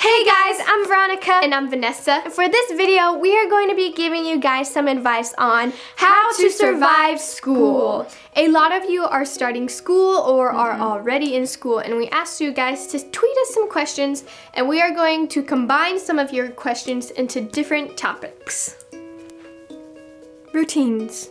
Hey guys, I'm Veronica. And I'm Vanessa. And for this video, we are going to be giving you guys some advice on how to survive school. A lot of you are starting school or are already in school, and we asked you guys to tweet us some questions, and we are going to combine some of your questions into different topics. Routines.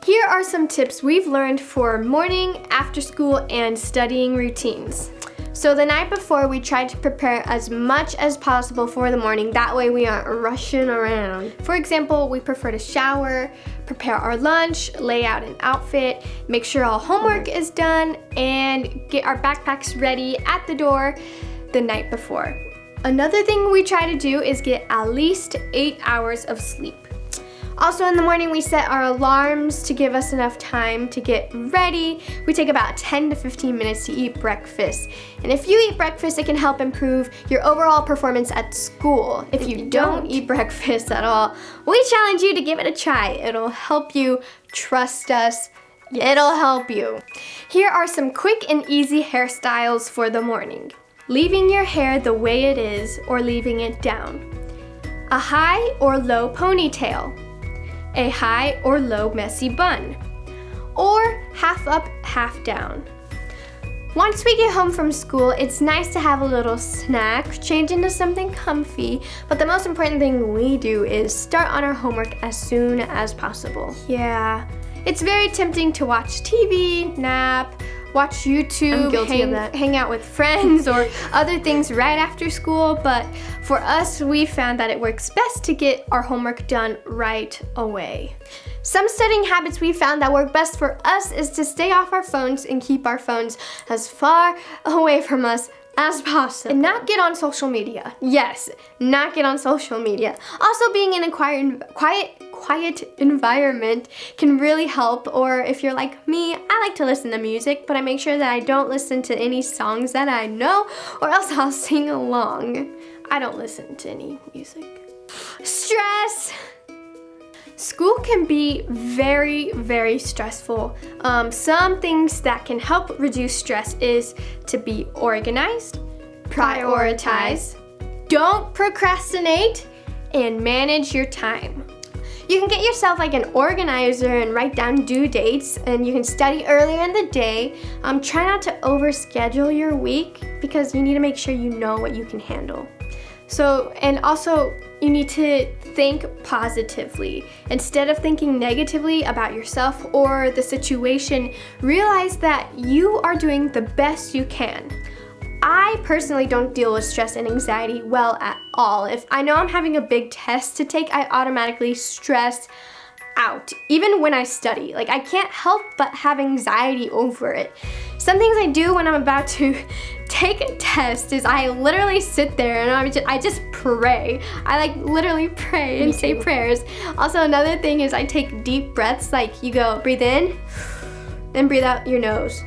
Here are some tips we've learned for morning, after school, and studying routines. So the night before, we try to prepare as much as possible for the morning. That way we aren't rushing around. For example, we prefer to shower, prepare our lunch, lay out an outfit, make sure all homework is done, and get our backpacks ready at the door the night before. Another thing we try to do is get at least 8 hours of sleep. Also in the morning, we set our alarms to give us enough time to get ready. We take about 10 to 15 minutes to eat breakfast. And if you eat breakfast, it can help improve your overall performance at school. If you don't eat breakfast at all, we challenge you to give it a try. It'll help you. Trust us, it'll help you. Here are some quick and easy hairstyles for the morning. Leaving your hair the way it is or leaving it down. A high or low ponytail. A high or low messy bun, or half up, half down. Once we get home from school, it's nice to have a little snack, change into something comfy, but the most important thing we do is start on our homework as soon as possible. Yeah, it's very tempting to watch TV, nap, watch YouTube, hang out with friends or other things right after school, but for us, we found that it works best to get our homework done right away. Some studying habits we found that work best for us is to stay off our phones and keep our phones as far away from us as possible. And not get on social media. Yes, not get on social media. Also, being in a quiet environment can really help, or if you're like me, I like to listen to music, but I make sure that I don't listen to any songs that I know, or else I'll sing along. I don't listen to any music. Stress! School can be very, very stressful. Some things that can help reduce stress is to be organized, prioritize, don't procrastinate, and manage your time. You can get yourself like an organizer and write down due dates, and you can study earlier in the day. Try not to overschedule your week because you need to make sure you know what you can handle. So, and also you need to think positively. Instead of thinking negatively about yourself or the situation, realize that you are doing the best you can. I personally don't deal with stress and anxiety well at all. If I know I'm having a big test to take, I automatically stress out, even when I study. Like, I can't help but have anxiety over it. Some things I do when I'm about to take a test is I literally sit there and I just pray. I like literally pray and say prayers. Also, another thing is I take deep breaths. Like, you go breathe in, then breathe out your nose.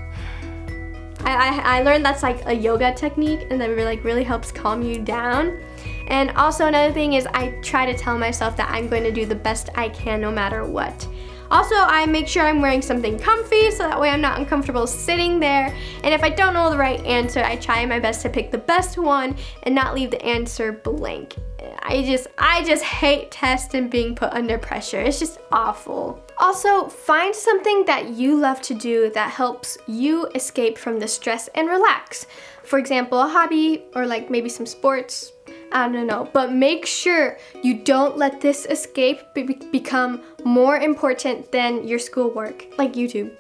I learned that's like a yoga technique, and that really helps calm you down. And also another thing is I try to tell myself that I'm going to do the best I can no matter what. Also, I make sure I'm wearing something comfy so that way I'm not uncomfortable sitting there. And if I don't know the right answer, I try my best to pick the best one and not leave the answer blank. I just hate tests and being put under pressure. It's just awful. Also, find something that you love to do that helps you escape from the stress and relax. For example, a hobby or like maybe some sports. I don't know, but make sure you don't let this escape become more important than your schoolwork, like YouTube.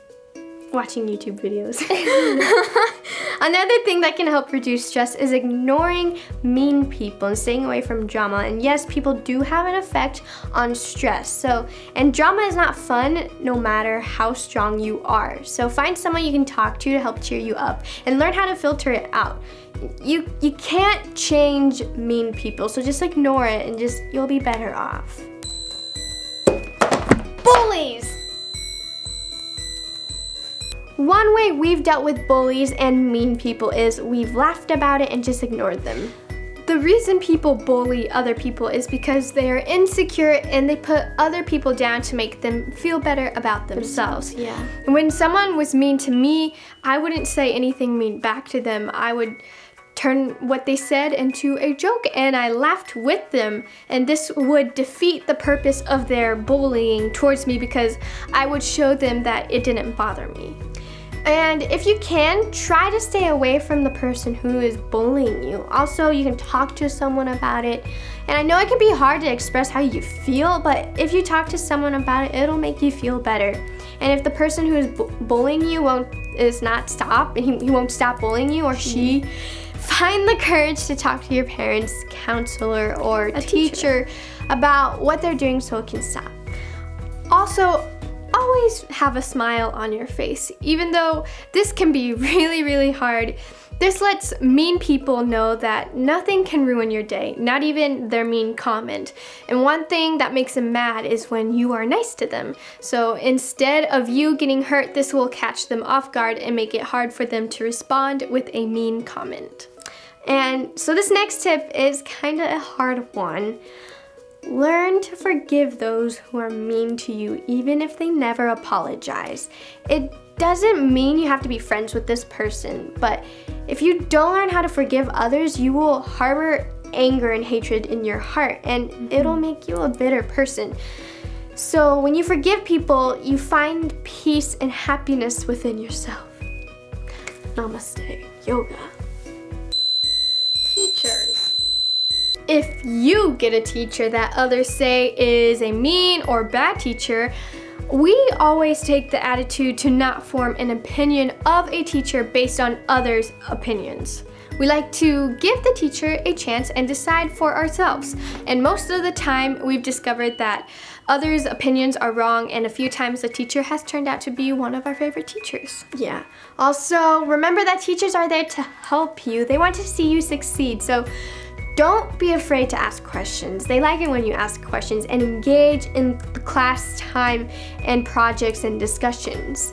Watching YouTube videos. Another thing that can help reduce stress is ignoring mean people and staying away from drama. And yes, people do have an effect on stress. And drama is not fun no matter how strong you are. So find someone you can talk to help cheer you up and learn how to filter it out. You can't change mean people, so just ignore it and you'll be better off. Bullies! One way we've dealt with bullies and mean people is we've laughed about it and just ignored them. The reason people bully other people is because they are insecure and they put other people down to make them feel better about themselves. Yeah. And when someone was mean to me, I wouldn't say anything mean back to them. I would turn what they said into a joke, and I laughed with them, and this would defeat the purpose of their bullying towards me because I would show them that it didn't bother me. And if you can, try to stay away from the person who is bullying you. Also, you can talk to someone about it. And I know it can be hard to express how you feel, but if you talk to someone about it, it'll make you feel better. And if the person who is bullying you won't stop bullying you, or she, find the courage to talk to your parents, counselor, or a teacher about what they're doing so it can stop. Also, always have a smile on your face. Even though this can be really, really hard, this lets mean people know that nothing can ruin your day, not even their mean comment. And one thing that makes them mad is when you are nice to them. So instead of you getting hurt, this will catch them off guard and make it hard for them to respond with a mean comment. And so this next tip is kind of a hard one. Learn to forgive those who are mean to you, even if they never apologize. It doesn't mean you have to be friends with this person, but if you don't learn how to forgive others, you will harbor anger and hatred in your heart, and it'll make you a bitter person. So when you forgive people, you find peace and happiness within yourself. Namaste. Yoga. Teachers. If you get a teacher that others say is a mean or bad teacher, we always take the attitude to not form an opinion of a teacher based on others' opinions. We like to give the teacher a chance and decide for ourselves. And most of the time, we've discovered that others' opinions are wrong, and a few times the teacher has turned out to be one of our favorite teachers. Yeah. Also, remember that teachers are there to help you. They want to see you succeed. So don't be afraid to ask questions. They like it when you ask questions and engage in the class time and projects and discussions.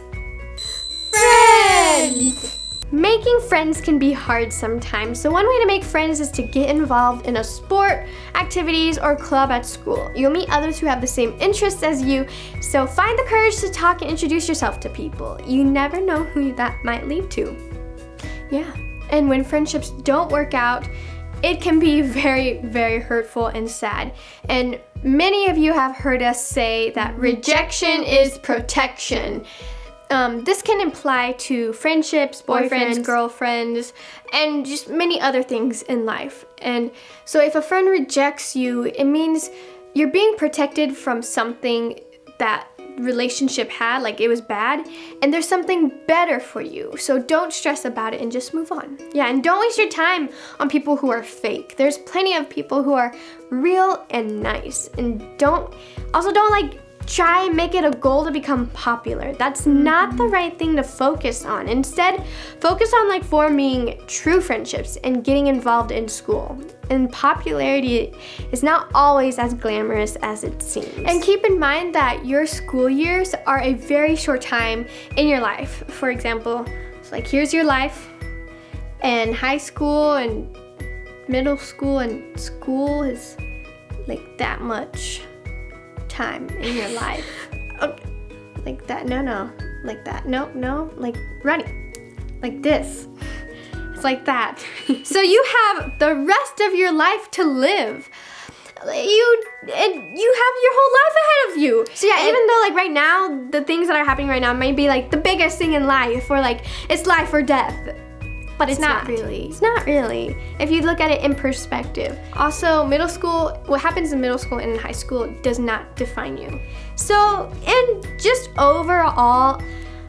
Friends! Making friends can be hard sometimes, so one way to make friends is to get involved in a sport, activities, or club at school. You'll meet others who have the same interests as you, so find the courage to talk and introduce yourself to people. You never know who that might lead to. Yeah, and when friendships don't work out, it can be very, very hurtful and sad. And many of you have heard us say that rejection is protection. This can apply to friendships, boyfriends, girlfriends, and just many other things in life. And so if a friend rejects you, it means you're being protected from something that relationship had, like it was bad, and there's something better for you. So don't stress about it and just move on. Yeah, and don't waste your time on people who are fake. There's plenty of people who are real and nice. And don't like try and make it a goal to become popular. That's not the right thing to focus on. Instead, focus on like forming true friendships and getting involved in school. And popularity is not always as glamorous as it seems. And keep in mind that your school years are a very short time in your life. For example, it's like here's your life, and high school and middle school and school is like that much time in your life. Okay. Like that, no, like that, no, like running, like this. It's like that. So you have the rest of your life to live. You have your whole life ahead of you. So yeah, even though like right now, the things that are happening right now might be like the biggest thing in life, or like it's life or death. But it's not really. It's not really, if you look at it in perspective. Also, middle school, what happens in middle school and in high school does not define you. So, and just overall,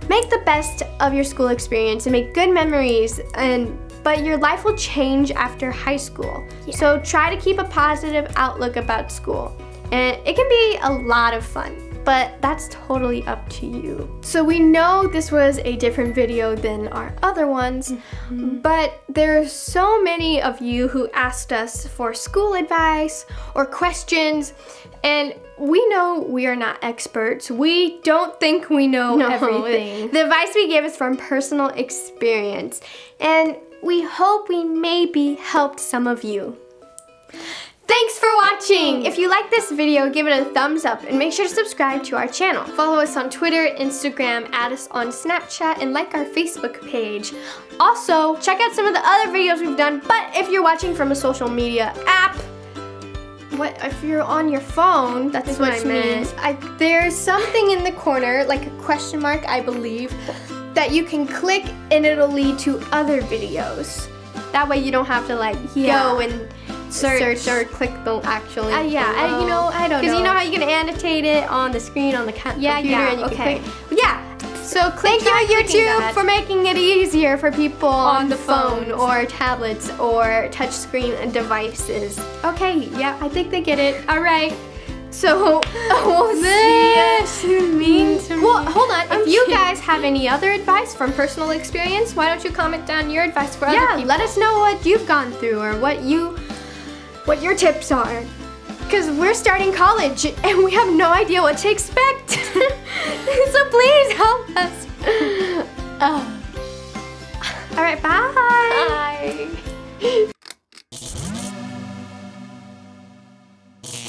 make the best of your school experience and make good memories, but your life will change after high school. Yeah. So try to keep a positive outlook about school. And it can be a lot of fun, but that's totally up to you. So we know this was a different video than our other ones, but there are so many of you who asked us for school advice or questions, and we know we are not experts. We don't think we know everything. The advice we give is from personal experience, and we hope we maybe helped some of you. Thank Thanks for watching! If you like this video, give it a thumbs up and make sure to subscribe to our channel. Follow us on Twitter, Instagram, add us on Snapchat, and like our Facebook page. Also, check out some of the other videos we've done, but if you're watching from a social media app, if you're on your phone, that's what I meant. There's something in the corner, like a question mark, I believe, that you can click and it'll lead to other videos. That way you don't have to go and search or click the actual I don't know. Because you know how you can annotate it on the screen on the computer and you can click. Yeah. So thank you YouTube for making it easier for people on the phone or tablets or touchscreen devices. Okay, yeah, I think they get it. All right. So we'll Well, hold on. If you guys have any other advice from personal experience, why don't you comment down your advice for other people? Let us know what you've gone through or what your tips are. Because we're starting college and we have no idea what to expect. So please help us. All right, bye. Bye.